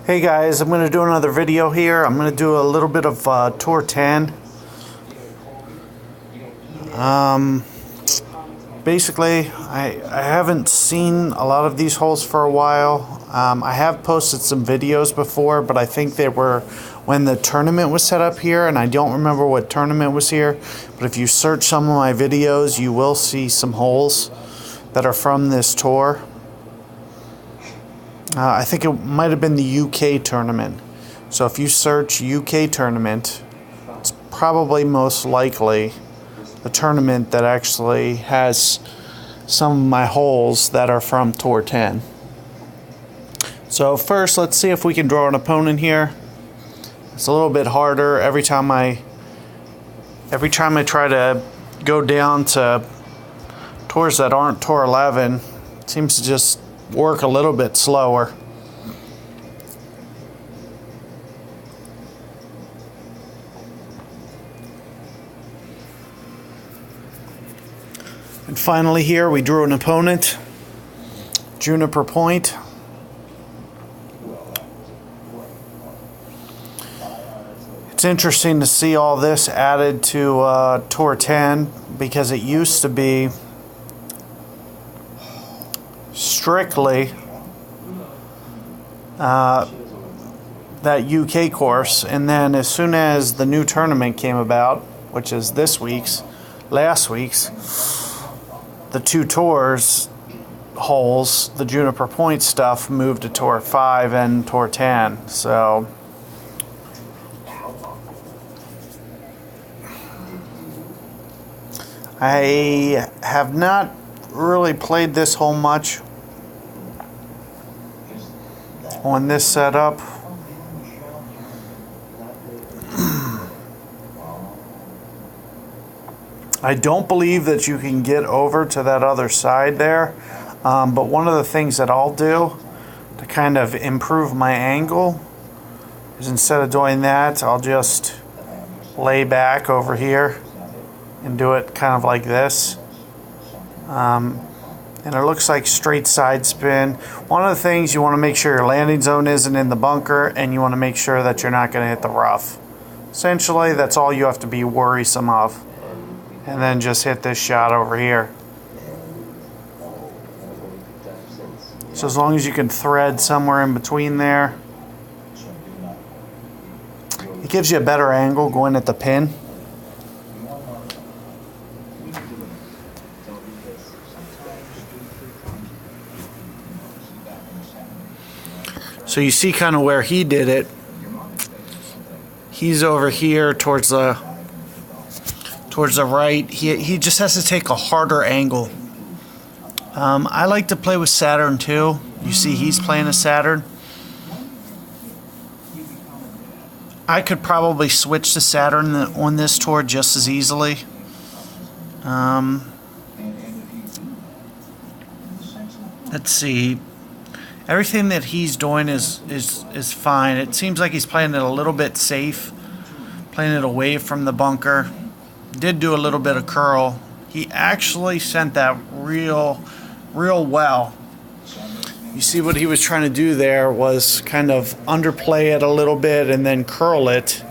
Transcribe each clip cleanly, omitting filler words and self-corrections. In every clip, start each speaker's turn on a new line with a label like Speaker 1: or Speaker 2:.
Speaker 1: Hey guys, I'm going to do another video here. I'm going to do a little bit of Tour 10. Basically, I haven't seen a lot of these holes for a while. I have posted some videos before, but I think they were when the tournament was set up here, and I don't remember what tournament was here. But if you search some of my videos, you will see some holes that are from this tour. I think it might have been the UK tournament. So if you search UK tournament, it's probably most likely the tournament that actually has some of my holes that are from Tour 10. So first, let's see if we can draw an opponent here. It's a little bit harder every time I try to go down to tours that aren't Tour 11. It seems to just work a little bit slower. And finally here we drew an opponent, Juniper Point. It's interesting to see all this added to Tour 10 because it used to be strictly that UK course, and then as soon as the new tournament came about, which is last week's, the two tours holes, the Juniper Point stuff, moved to Tour 5 and Tour 10. So I have not really played this hole much on this setup. I don't believe that you can get over to that other side there, but one of the things that I'll do to kind of improve my angle is, instead of doing that, I'll just lay back over here and do it kind of like this. And it looks like straight side spin. One of the things, you want to make sure your landing zone isn't in the bunker, and you want to make sure that you're not going to hit the rough. Essentially, that's all you have to be worrisome of. And then just hit this shot over here. So as long as you can thread somewhere in between there, it gives you a better angle going at the pin. So you see kind of where he did it. He's over here towards the right. He just has to take a harder angle. I like to play with Saturn too. You see he's playing a Saturn. I could probably switch to Saturn on this tour just as easily. Let's see. Everything that he's doing is fine. It seems like he's playing it a little bit safe, playing it away from the bunker. Did do a little bit of curl. He actually sent that real well. You see what he was trying to do there was kind of underplay it a little bit and then curl it,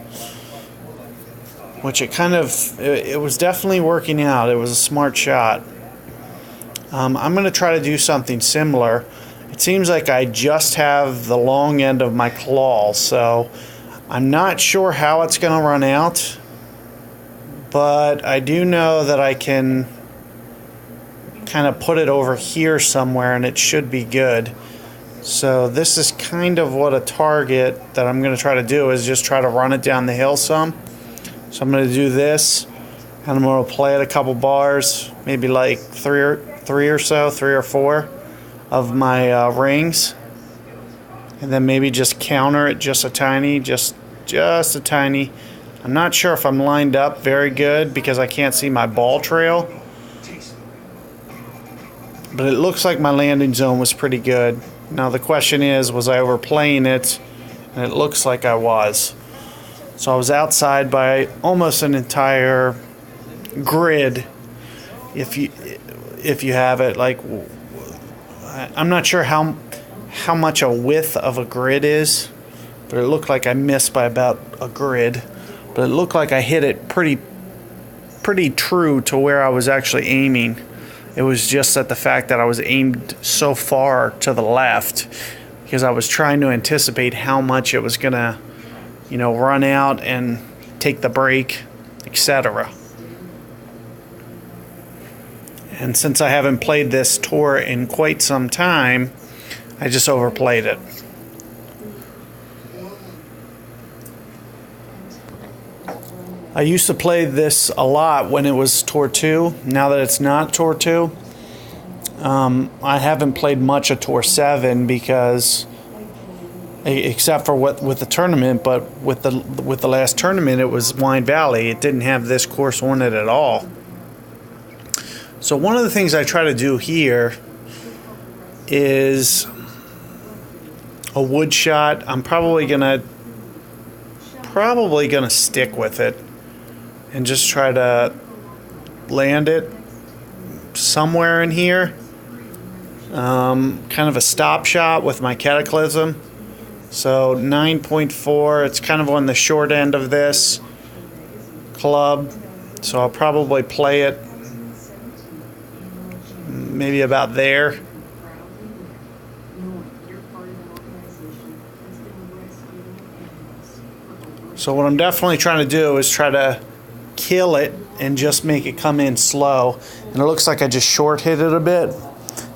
Speaker 1: which it was definitely working out. It was a smart shot. I'm going to try to do something similar. It seems like I just have the long end of my claw, so I'm not sure how it's going to run out. But I do know that I can kind of put it over here somewhere and it should be good. So this is kind of what a target that I'm going to try to do, is just try to run it down the hill some. So I'm going to do this, and I'm going to play it a couple bars, maybe like three or four of my rings, and then maybe just counter it just a tiny, just a tiny. I'm not sure if I'm lined up very good because I can't see my ball trail. But it looks like my landing zone was pretty good. Now the question is, was I overplaying it? And it looks like I was. So I was outside by almost an entire grid. If you have it, like, I'm not sure how how much a width of a grid is, but it looked like I missed by about a grid. But it looked like I hit it pretty true to where I was actually aiming. It was just that the fact that I was aimed so far to the left, because I was trying to anticipate how much it was gonna, run out and take the break, etc. And since I haven't played this tour in quite some time, I just overplayed it. I used to play this a lot when it was Tour 2. Now that it's not Tour 2, I haven't played much of Tour 7 because, except for with the tournament, but with the last tournament, it was Wine Valley. It didn't have this course on it at all. So one of the things I try to do here is a wood shot. I'm probably gonna stick with it and just try to land it somewhere in here. Kind of a stop shot with my Cataclysm. So 9.4, it's kind of on the short end of this club. So I'll probably play it maybe about there. So what I'm definitely trying to do is try to kill it and just make it come in slow. And it looks like I just short hit it a bit.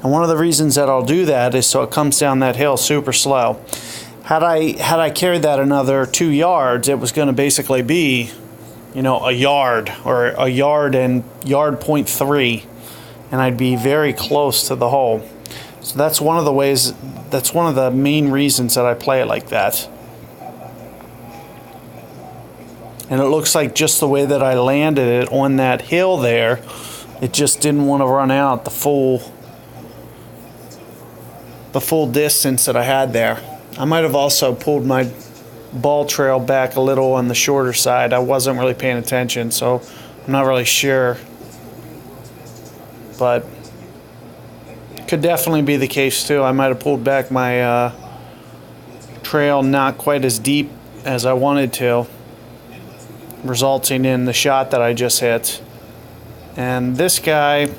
Speaker 1: And one of the reasons that I'll do that is so it comes down that hill super slow. Had I carried that another 2 yards, it was going to basically be, a yard or a yard and yard 0.3, and I'd be very close to the hole. So that's one of the ways. That's one of the main reasons that I play it like that. And it looks like just the way that I landed it on that hill there, it just didn't want to run out the full distance that I had there. I might have also pulled my ball trail back a little on the shorter side. I wasn't really paying attention, so I'm not really sure. But it could definitely be the case too. I might have pulled back my trail not quite as deep as I wanted to, resulting in the shot that I just hit. And this guy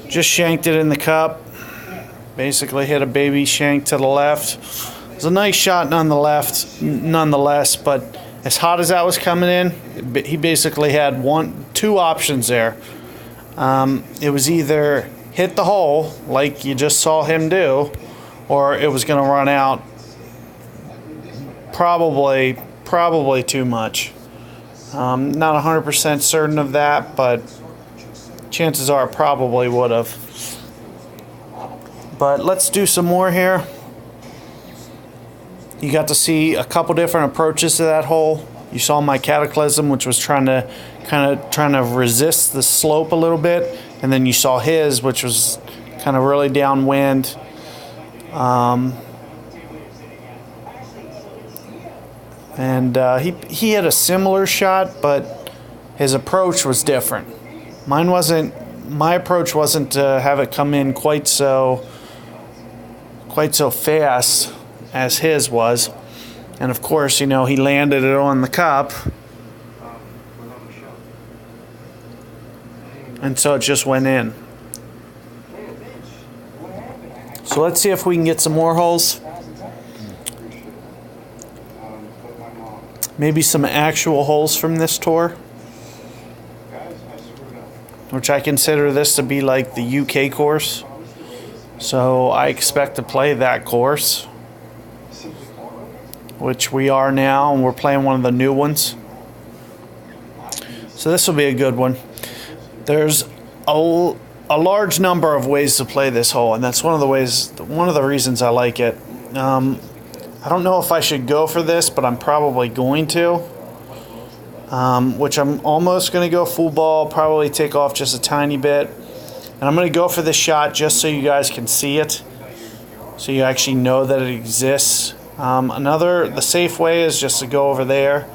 Speaker 1: just shanked it in the cup. Basically hit a baby shank to the left. It was a nice shot nonetheless, but as hot as that was coming in, he basically had two options there. It was either hit the hole like you just saw him do, or it was going to run out probably too much. Not 100% certain of that, but chances are it probably would have. But let's do some more here. You got to see a couple different approaches to that hole. You saw my Cataclysm, which was trying to resist the slope a little bit, and then you saw his, which was kind of really downwind. And he had a similar shot, but his approach was different. My approach wasn't to have it come in quite so fast as his was. And of course, he landed it on the cup. And so it just went in. So let's see if we can get some more holes. Maybe some actual holes from this tour, which I consider this to be like the UK course. So I expect to play that course, which we are now, and we're playing one of the new ones. So this will be a good one. There's a large number of ways to play this hole, and that's one of the reasons I like it. I don't know if I should go for this, but I'm probably going to. Which I'm almost going to go full ball, probably take off just a tiny bit. And I'm going to go for this shot just so you guys can see it, so you actually know that it exists. The safe way is just to go over there.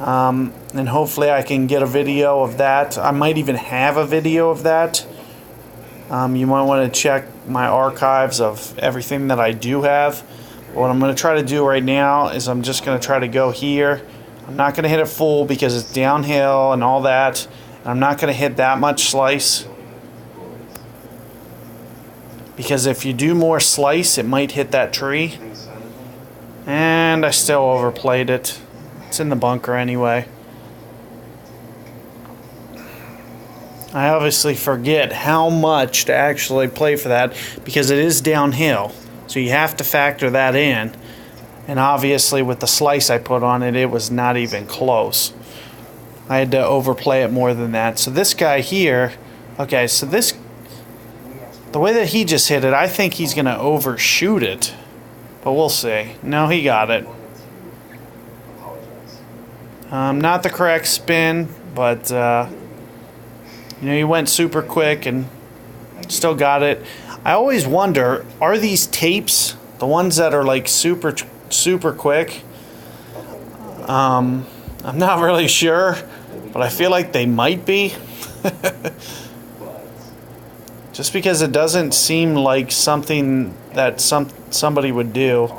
Speaker 1: And hopefully I can get a video of that. I might even have a video of that. You might want to my archives of everything that I do have. What I'm going to try to do right now is I'm just going to try to go here. I'm not going to hit it full because it's downhill and all that. And I'm not going to hit that much slice, because if you do more slice, it might hit that tree. And I still overplayed it. It's in the bunker anyway. I obviously forget how much to actually play for that because it is downhill. So you have to factor that in. And obviously with the slice I put on it, it was not even close. I had to overplay it more than that. So this guy here, okay, so this, the way that he just hit it, I think he's going to overshoot it. But we'll see. No, he got it. Not the correct spin, but you know, he went super quick and still got it. I always wonder, are these tapes, the ones that are like super quick? I'm not really sure, but I feel like they might be. Just because it doesn't seem like something that somebody would do.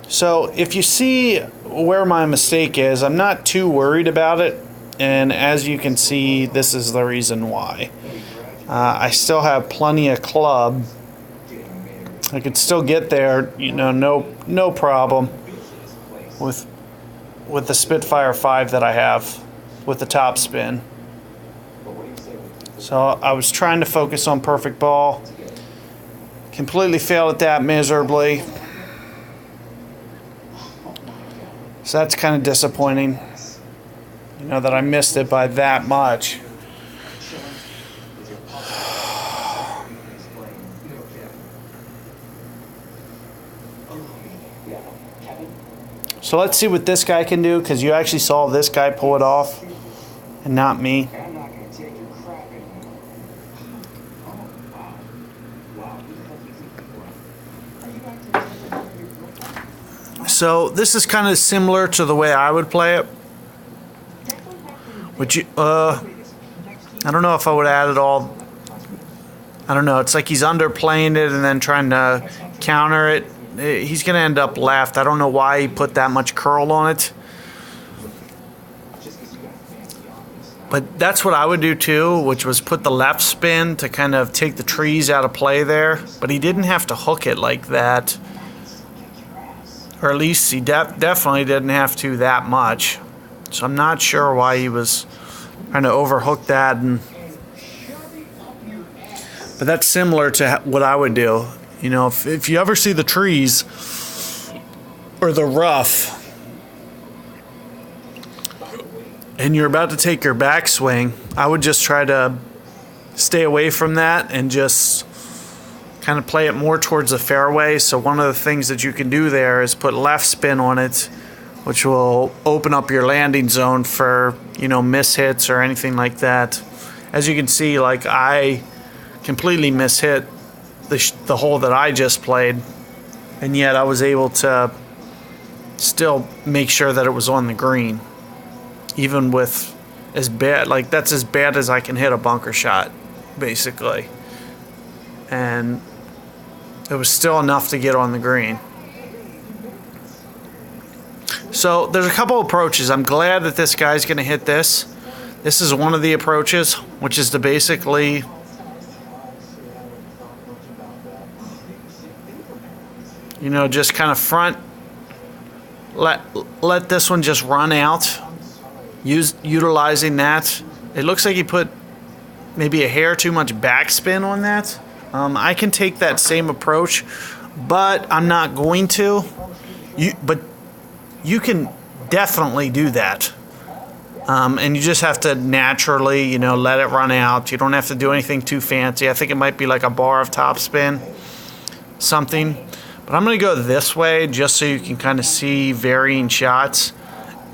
Speaker 1: So if you see where my mistake is, I'm not too worried about it. And as you can see, this is the reason why. I still have plenty of club. I could still get there, you know, no problem with the Spitfire 5 that I have with the top spin. So I was trying to focus on perfect ball. Completely failed at that miserably. So that's kind of disappointing, you know, that I missed it by that much. So let's see what this guy can do, because you actually saw this guy pull it off and not me. So this is kind of similar to the way I would play it. Which I don't know if I would add it all. I don't know. It's like he's underplaying it and then trying to counter it. He's going to end up left. I don't know why he put that much curl on it. But that's what I would do too, which was put the left spin to kind of take the trees out of play there. But he didn't have to hook it like that. Or at least he definitely didn't have to that much. So I'm not sure why he was trying to overhook that. But that's similar to what I would do. You know, if you ever see the trees or the rough and you're about to take your backswing, I would just try to stay away from that and just kind of play it more towards the fairway. So one of the things that you can do there is put left spin on it, which will open up your landing zone for, you know, miss hits or anything like that. As you can see, like I completely mishit the hole that I just played, and yet I was able to still make sure that it was on the green, even with as bad, like that's as bad as I can hit a bunker shot, basically. And it was still enough to get on the green. So there's a couple approaches. I'm glad that this guy's going to hit this. This is one of the approaches, which is to basically just kind of front, let this one just run out, utilizing that. It looks like he put maybe a hair too much backspin on that. I can take that same approach, but I'm not going to. But you can definitely do that. And you just have to naturally, let it run out. You don't have to do anything too fancy. I think it might be like a bar of topspin, something. But I'm going to go this way just so you can kind of see varying shots.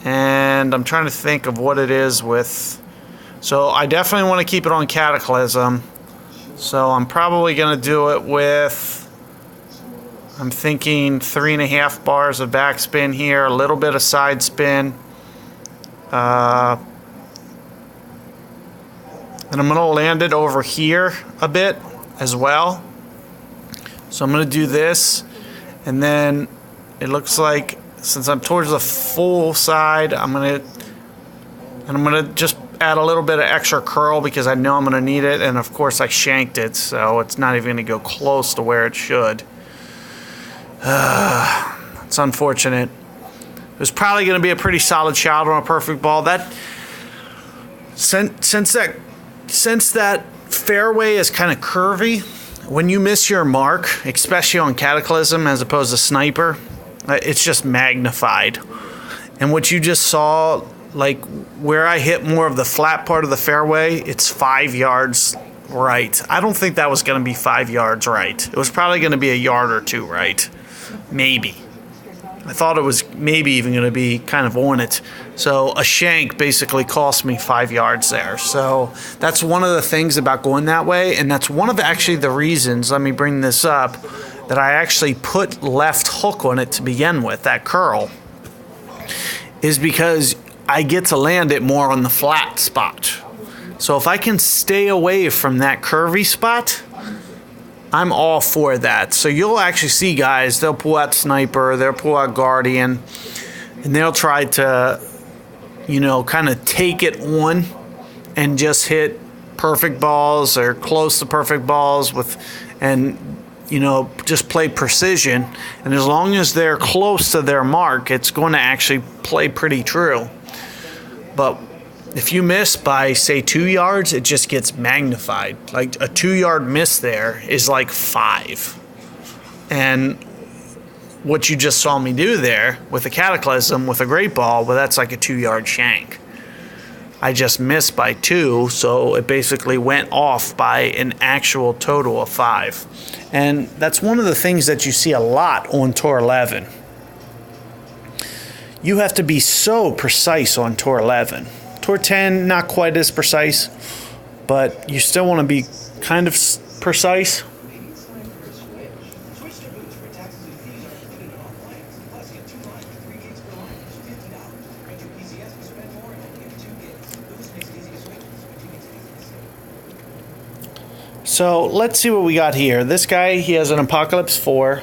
Speaker 1: And I'm trying to think of what it is with. So I definitely want to keep it on Cataclysm. So I'm probably going to do it with, I'm thinking 3.5 bars of backspin here, a little bit of side spin. And I'm going to land it over here a bit as well. So I'm going to do this, and then it looks like since I'm towards the full side, I'm going to just add a little bit of extra curl because I know I'm going to need it, and of course I shanked it, so it's not even going to go close to where it should. It's unfortunate. It was probably going to be a pretty solid shot on a perfect ball. That since that fairway is kind of curvy, when you miss your mark, especially on Cataclysm as opposed to Sniper, it's just magnified. And what you just saw, like where I hit more of the flat part of the fairway, it's 5 yards right. I don't think that was going to be 5 yards right. It was probably going to be a yard or two right. Maybe. I thought it was maybe even going to be kind of on it. So a shank basically cost me 5 yards there. So that's one of the things about going that way. And that's one of actually the reasons, let me bring this up, that I actually put left hook on it to begin with, that curl, is because I get to land it more on the flat spot. So if I can stay away from that curvy spot, I'm all for that. So you'll actually see guys, they'll pull out Sniper, they'll pull out Guardian, and they'll try to, you know, kind of take it on and just hit perfect balls or close to perfect balls with, and, you know, just play precision. And as long as they're close to their mark, it's going to actually play pretty true. But if you miss by, say, 2 yards, it just gets magnified. Like a 2 yard miss there is like 5. And what you just saw me do there with a Cataclysm with a great ball, well, that's like a 2 yard shank. I just missed by 2, so it basically went off by an actual total of 5. And that's one of the things that you see a lot on Tour 11. You have to be so precise on Tour 11. Tour 10, not quite as precise, but you still want to be kind of precise. So let's see what we got here. This guy, he has an Apocalypse 4.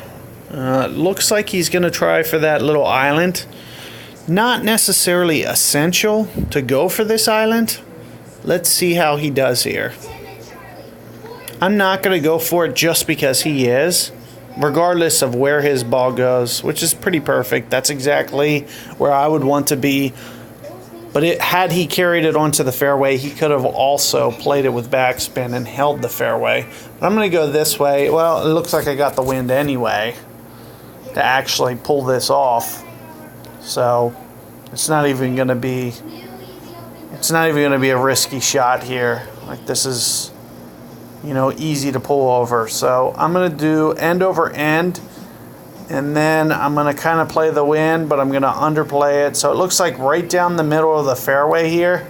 Speaker 1: Looks like he's going to try for that little island. Not necessarily essential to go for this island. Let's see how he does here. I'm not going to go for it just because he is, regardless of where his ball goes, which is pretty perfect. That's exactly where I would want to be. But had he carried it onto the fairway, he could have also played it with backspin and held the fairway. But I'm going to go this way. Well, it looks like I got the wind anyway to actually pull this off. So it's not even going to be a risky shot here. Like, this is, you know, easy to pull over. So I'm going to do end over end, and then I'm going to kind of play the wind, but I'm going to underplay it. So it looks like right down the middle of the fairway here,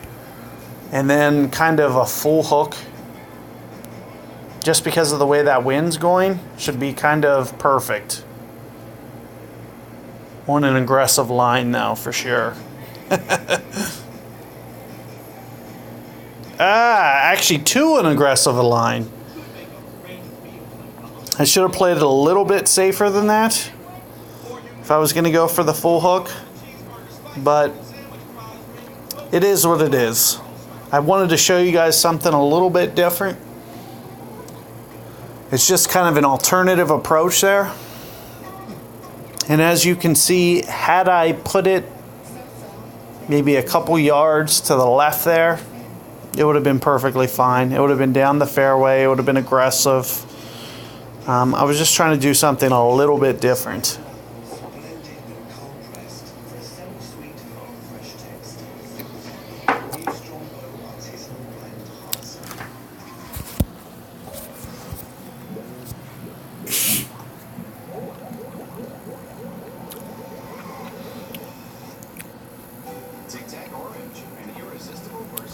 Speaker 1: and then kind of a full hook. Just because of the way that wind's going, should be kind of perfect. On an aggressive line now, for sure. Actually, to an aggressive line. I should have played it a little bit safer than that if I was going to go for the full hook. But it is what it is. I wanted to show you guys something a little bit different. It's just kind of an alternative approach there. And as you can see, had I put it maybe a couple yards to the left there, it would have been perfectly fine. It would have been down the fairway. It would have been aggressive. I was just trying to do something a little bit different.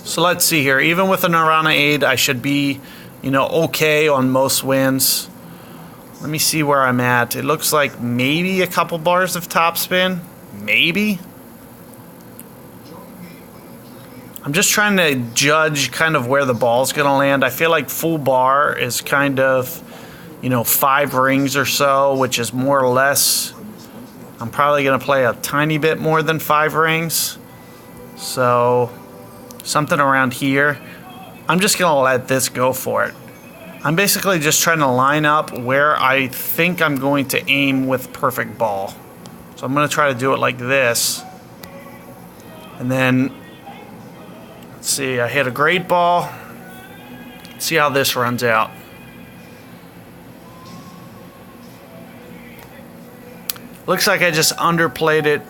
Speaker 1: So let's see here. Even with a Nirvana 8, I should be, you know, okay on most wins. Let me see where I'm at. It looks like maybe a couple bars of topspin. Maybe. I'm just trying to judge kind of where the ball's going to land. I feel like full bar is kind of, 5 rings or so, which is more or less, I'm probably going to play a tiny bit more than 5 rings. So something around here. I'm just going to let this go for it. I'm basically just trying to line up where I think I'm going to aim with perfect ball. So I'm going to try to do it like this. And then, let's see, I hit a great ball. Let's see how this runs out. Looks like I just underplayed it